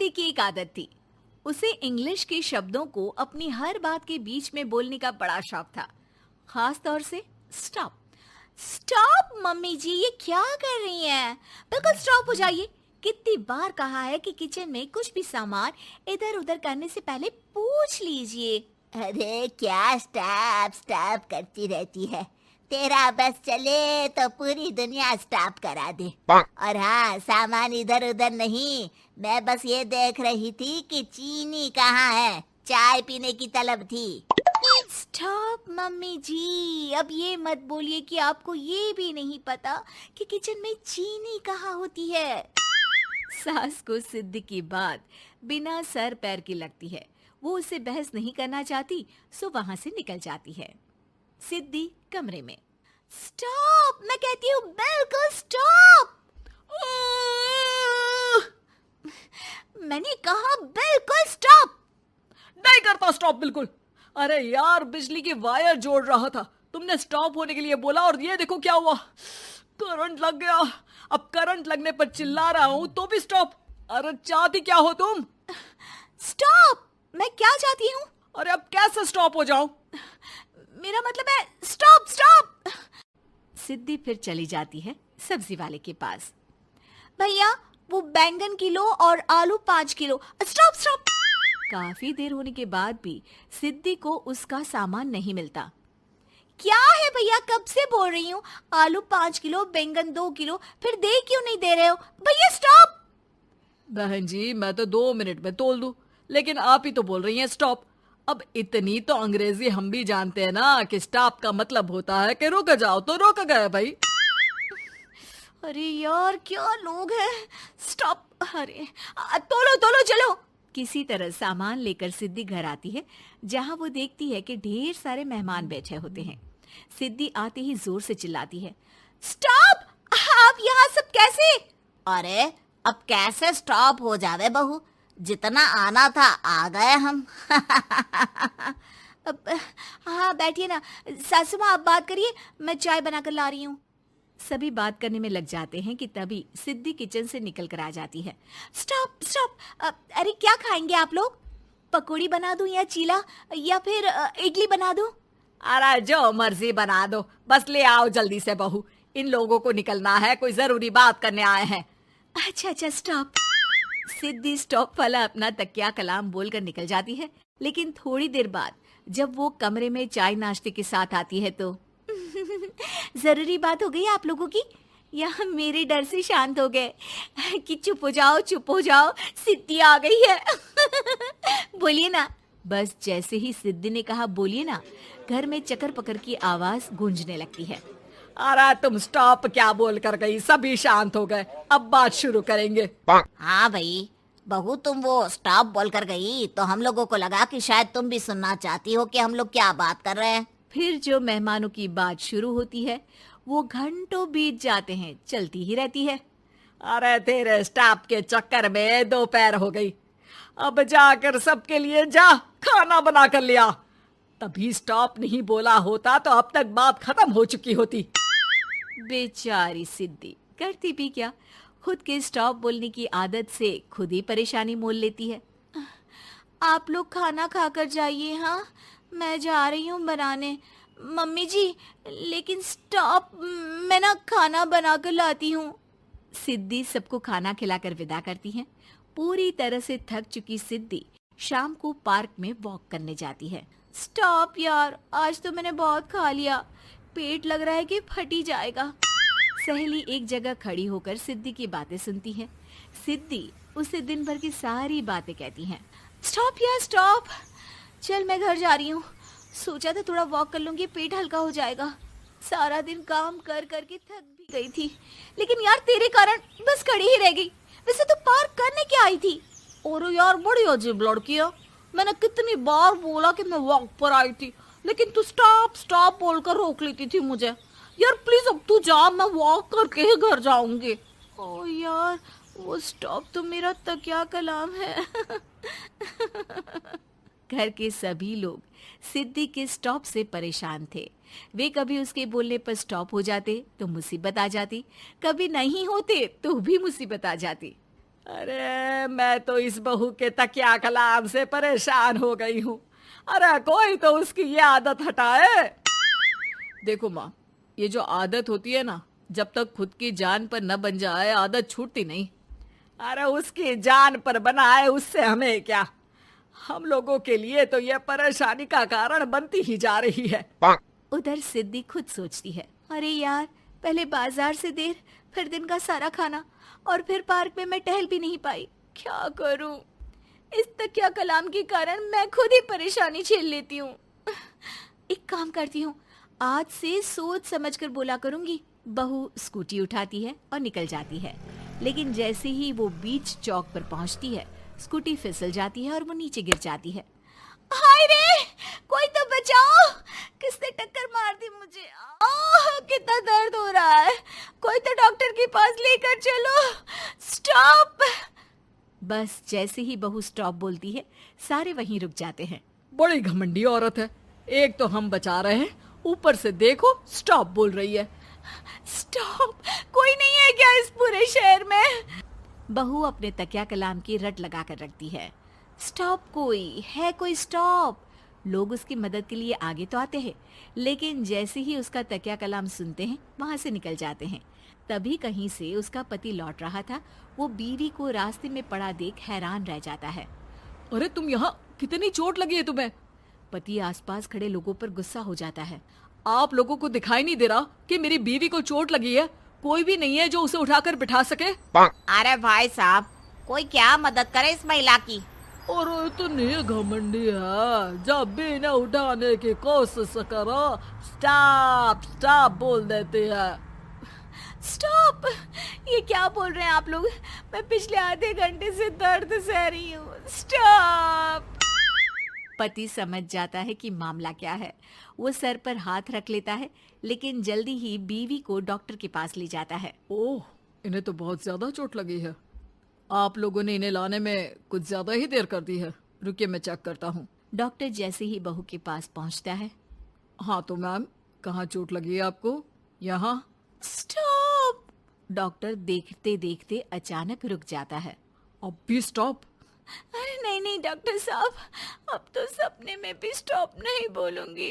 सिद्धि की एक आदत थी। उसे इंग्लिश के शब्दों को अपनी हर बात के बीच में बोलने का बड़ा शौक था, खास तौर से स्टॉप। स्टॉप मम्मी जी, ये क्या कर रही हैं? बिल्कुल स्टॉप हो जाइए। कितनी बार कहा है कि किचन में कुछ भी सामान इधर उधर करने से पहले पूछ लीजिए। अरे क्या स्टॉप स्टॉप करती रहती है। तेरा बस चले तो पूरी दुनिया स्टॉप करा दे। और हाँ, सामान इधर उधर नहीं, मैं बस ये देख रही थी कि चीनी कहाँ है। चाय पीने की तलब थी। स्टॉप मम्मी जी, अब ये मत बोलिए कि आपको ये भी नहीं पता कि किचन में चीनी कहाँ होती है। सास को सिद्धि की बात बिना सर पैर की लगती है। वो उससे बहस नहीं करना चाहती, सो वहां से निकल जाती है। सिद्धि कमरे में। स्टॉप, मैं कहती हूँ बिल्कुल स्टॉप। मैंने कहा बिल्कुल स्टॉप। नहीं करता स्टॉप बिल्कुल। अरे यार, बिजली की वायर जोड़ रहा था, तुमने स्टॉप होने के लिए बोला और ये देखो क्या हुआ, करंट लग गया। अब करंट लगने पर चिल्ला रहा हूँ तो भी स्टॉप। अरे चाहती क्या हो तुम? स्टॉप, मैं क्या चाहती हूँ? अरे अब कैसे स्टॉप हो जाऊं? मेरा मतलब है स्टॉप स्टॉप। सिद्धि फिर चली जाती है सब्जी वाले के पास। भैया, वो बैंगन किलो और आलू 5 किलो। Stop stop. काफी देर होने के बाद भी सिद्धि को उसका सामान नहीं मिलता। क्या है भैया, कब से बोल रही हूँ, आलू 5 किलो, बैंगन 2 किलो, फिर दे क्यों नहीं दे रहे हो? भैया स्टॉप। बहन जी, मैं तो 2 मिनट में तोल दूं, लेकिन आप ही तो बोल रही हैं स्टॉप। अब इतनी तो अंग्रेजी हम भी जानते हैं ना कि स्टॉप का मतलब होता है कि रुक जाओ, तो रुक गए भाई। अरे यार, क्या लोग हैं। स्टॉप। अरे तोलो तोलो चलो। किसी तरह सामान लेकर सिद्धि घर आती है, जहां वो देखती है कि ढेर सारे मेहमान बैठे होते हैं। सिद्धि आते ही जोर से चिल्लाती है, स्टॉप! आप यहाँ सब कैसे? अरे अब कैसे स्टॉप हो जावे बहू, जितना आना था आ गए हम। अब हाँ बैठिए ना। सासू माँ, आप बात करिए, मैं चाय बनाकर ला रही हूँ। सभी बात करने में लग जाते हैं कि तभी सिद्धि किचन से निकल कर आ जाती है। Stop stop. अरे क्या खाएंगे आप लोग? पकौड़ी बना दूं या चीला, या फिर इडली बना दूं? अरे जो मर्जी बना दो, बस ले आओ जल्दी से बहू, इन लोगों को निकलना है, कोई जरूरी बात करने आए हैं। अच्छा अच्छा स्टॉप। सिद्धि स्टॉप वाला अपना तकिया कलाम बोलकर निकल जाती है, लेकिन थोड़ी देर बाद जब वो कमरे में चाय नाश्ते के साथ आती है तो जरूरी बात हो गई आप लोगों की, या मेरे डर से शांत हो गए कि चुप हो जाओ चुप हो जाओ, सिद्धि आ गई है। बोलिए ना। बस जैसे ही सिद्धि ने कहा बोलिए ना, घर में चकर पकड़ की आवाज गूंजने लगती है। अरे तुम स्टॉप क्या बोल कर गई, सभी शांत हो गए, अब बात शुरू करेंगे। हाँ भाई, बहू तुम वो स्टॉप बोल कर गई तो हम लोगों को लगा कि शायद तुम भी सुनना चाहती हो कि हम लोग क्या बात कर रहे हैं। फिर जो मेहमानों की बात शुरू होती है वो घंटों बीत जाते हैं, चलती ही रहती है। अरे तेरे स्टॉप के चक्कर में दोपहर हो गई, अब जाकर सबके लिए जा खाना बना कर लिया। तभी स्टॉप नहीं बोला होता तो अब तक बात खत्म हो चुकी होती। बेचारी सिद्धि करती भी क्या, खुद के स्टॉप बोलने की आदत से खुद ही परेशानी मोल लेती है। आप लोग खाना खाकर जाइए, हाँ मैं जा रही हूँ बनाने। मम्मी जी, लेकिन स्टॉप, मैं ना खाना बनाकर लाती हूँ। सिद्धि सबको खाना खिलाकर विदा करती है। पूरी तरह से थक चुकी सिद्धि शाम को पार्क में वॉक करने जाती है। स्टॉप यार, आज तो मैंने बहुत खा लिया, पेट लग रहा है कि फट ही जाएगा। सहेली एक जगह खड़ी होकर सिद्धि की बातें सुनती है। सिद्धि उसे दिन भर की सारी बातें कहती हैं। स्टॉप यार स्टॉप, चल मैं घर जा रही हूँ। सोचा था थोड़ा वॉक कर लूंगी, पेट हल्का हो जाएगा। सारा दिन काम कर करके थक भी गई थी, लेकिन यार तेरे कारण बस खड़ी ही रह गई। वैसे तो पार्क करने क्या आई थी? और यार बड़ी अजीब लड़की है, मैंने कितनी बार बोला कि मैं वॉक पर आई थी, लेकिन तू स्टॉप स्टॉप बोलकर रोक लेती थी मुझे। यार प्लीज अब तू जा, मैं वॉक करके ही घर जाऊंगी। ओ यार, वो स्टॉप तो मेरा तकिया कलाम है। घर के सभी लोग सिद्धि के स्टॉप से परेशान थे। वे कभी उसके बोलने पर स्टॉप हो जाते तो मुसीबत आ जाती, कभी नहीं होते तो भी मुसीबत आ जाती। अरे मैं तो इस बहू के तकिया कलाम से परेशान हो गई हूँ। अरे कोई तो उसकी ये आदत हटाए। देखो माँ, ये जो आदत होती है ना, जब तक खुद की जान पर न बन जाए आदत छूटती नहीं। अरे उसकी जान पर बनाए उससे हमें क्या, हम लोगों के लिए तो ये परेशानी का कारण बनती ही जा रही है। उधर सिद्धि खुद सोचती है, अरे यार, पहले बाजार से देर, फिर दिन का सारा खाना, और फिर पार्क में मैं टहल भी नहीं पाई। क्या करूं? इस तकिया कलाम के कारण मैं खुद ही परेशानी झेल लेती हूँ। एक काम करती हूँ, आज से सोच समझकर बोला करूंगी। बहू स्कूटी उठाती है और निकल जाती है, लेकिन जैसे ही वो बीच चौक पर पहुंचती है, स्कूटी फिसल जाती है और वो नीचे गिर जाती है। हाय रे, कोई तो बचाओ, किसने टक्कर मार दी मुझे? कितना दर्द हो रहा है, कोई तो डॉक्टर के पास लेकर चलो। स्टॉप! बस जैसे ही बहू स्टॉप बोलती है, सारे वहीं रुक जाते हैं। बड़ी घमंडी औरत है, एक तो हम बचा रहे हैं, ऊपर से देखो स्टॉप बोल रही है। स्टॉप! कोई नहीं है क्या इस पूरे शहर में? बहू अपने तकिया कलाम की रट लगा कर रखती है। स्टॉप! कोई है? कोई स्टॉप! लोग उसकी मदद के लिए आगे तो आते हैं, लेकिन जैसे ही उसका तकिया कलाम सुनते हैं, वहां से निकल जाते हैं। तभी कहीं से उसका पति लौट रहा था। वो बीवी को रास्ते में पड़ा देख हैरान रह जाता है। अरे तुम यहाँ, कितनी चोट लगी है तुम्हें? पति आसपास खड़े लोगों पर गुस्सा हो जाता है। आप लोगों को दिखाई नहीं दे रहा कि मेरी बीवी को चोट लगी है? कोई भी नहीं है जो उसे उठाकर बिठा सके? अरे भाई साहब, कोई क्या मदद करे इस महिला की। और इतनी घमंडी है, जब भी न उठाने की कोशिश करो स्टॉप स्टॉप बोल देती है। स्टॉप! ये क्या बोल रहे हैं आप लोग? मैं पिछले आधे घंटे से दर्द सह रही हूँ। स्टॉप! पति समझ जाता है कि मामला क्या है। वो सर पर हाथ रख लेता है, लेकिन जल्दी ही बीवी को डॉक्टर के पास ले जाता है। ओह, इन्हें तो बहुत ज्यादा चोट लगी है। आप लोगों ने इन्हें लाने में कुछ ज्यादा ही देर कर दी है। रुकिए, मैं चेक करता हूँ। डॉक्टर जैसे ही बहू के पास पहुँचता है। हाँ तो मैम, कहाँ चोट लगी है आपको? यहाँ? स्टॉप! डॉक्टर देखते देखते अचानक रुक जाता है। अब भी स्टॉप? अरे नहीं नहीं डॉक्टर साहब, अब तो सपने में भी स्टॉप नहीं बोलूंगी।